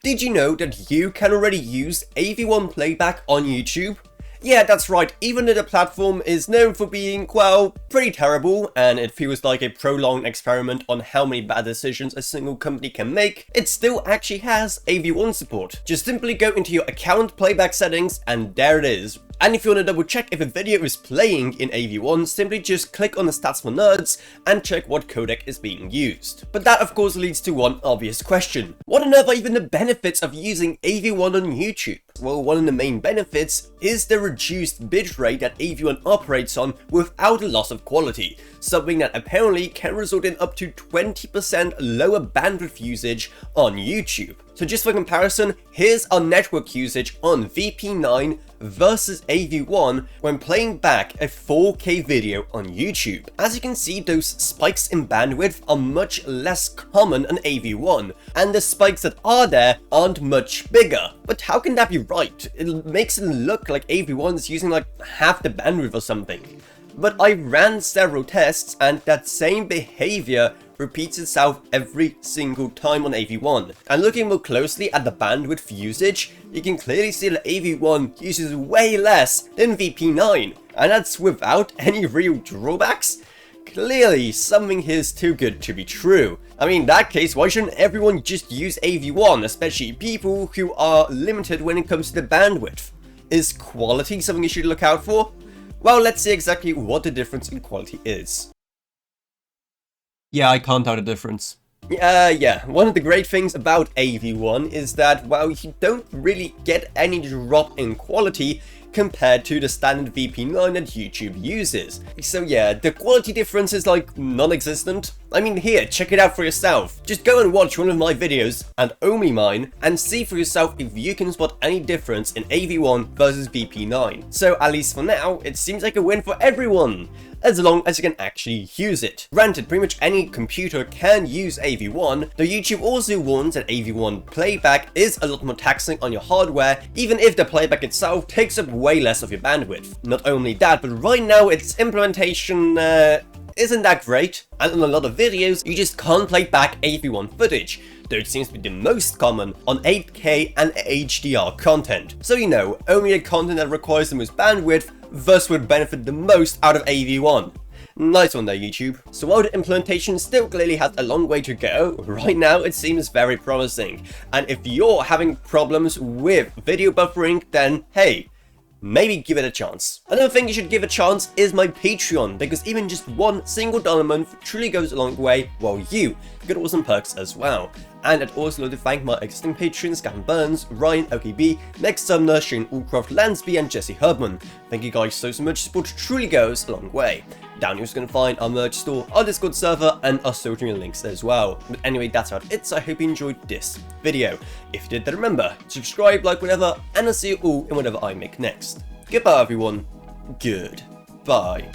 Did you know that you can already use AV1 playback on YouTube? Yeah, that's right, even though the platform is known for being, well, pretty terrible, and it feels like a prolonged experiment on how many bad decisions a single company can make, it still actually has AV1 support. Just simply go into your account playback settings, and there it is. And if you want to double check if a video is playing in AV1, simply just click on the stats for nerds and check what codec is being used. But that of course leads to one obvious question. What on earth are even the benefits of using AV1 on YouTube? Well, one of the main benefits is the reduced bitrate that AV1 operates on without a loss of quality, something that apparently can result in up to 20% lower bandwidth usage on YouTube. So just for comparison, here's our network usage on VP9 versus AV1 when playing back a 4K video on YouTube. As you can see, those spikes in bandwidth are much less common on AV1, and the spikes that are there aren't much bigger. But how can that be right? It makes it look like AV1 is using like half the bandwidth or something. But I ran several tests and that same behavior repeats itself every single time on AV1. And looking more closely at the bandwidth usage, you can clearly see that AV1 uses way less than VP9, and that's without any real drawbacks? Clearly, something here's too good to be true. I mean, in that case, why shouldn't everyone just use AV1, especially people who are limited when it comes to the bandwidth? Is quality something you should look out for? Well, let's see exactly what the difference in quality is. Yeah, I can't tell the difference. Yeah, one of the great things about AV1 is that, well, you don't really get any drop in quality compared to the standard VP9 that YouTube uses. So yeah, the quality difference is like non-existent. I mean, here, check it out for yourself. Just go and watch one of my videos, and only mine, and see for yourself if you can spot any difference in AV1 versus VP9. So at least for now, it seems like a win for everyone, as long as you can actually use it. Granted, pretty much any computer can use AV1, though YouTube also warns that AV1 playback is a lot more taxing on your hardware, even if the playback itself takes up way less of your bandwidth. Not only that, but right now its implementation isn't that great, and on a lot of videos you just can't play back AV1 footage, though it seems to be the most common on 8K and HDR content. So you know, only the content that requires the most bandwidth thus would benefit the most out of AV1. Nice one there, YouTube. So while the implementation still clearly has a long way to go, right now it seems very promising. And if you're having problems with video buffering, then hey, maybe give it a chance. Another thing you should give a chance is my Patreon, because even just one single dollar a month truly goes a long way, while you get awesome perks as well. And I'd also like to thank my existing patrons, Gavin Burns, Ryan, OKB, Meg Sumner, Shane Allcroft, Lansby, and Jesse Herdman. Thank you guys so much, support truly goes a long way. Down you're just going to find our merch store, our Discord server, and our social media links as well. But anyway, that's about it, so I hope you enjoyed this video. If you did, then remember, subscribe, like, whatever, and I'll see you all in whatever I make next. Goodbye everyone, goodbye.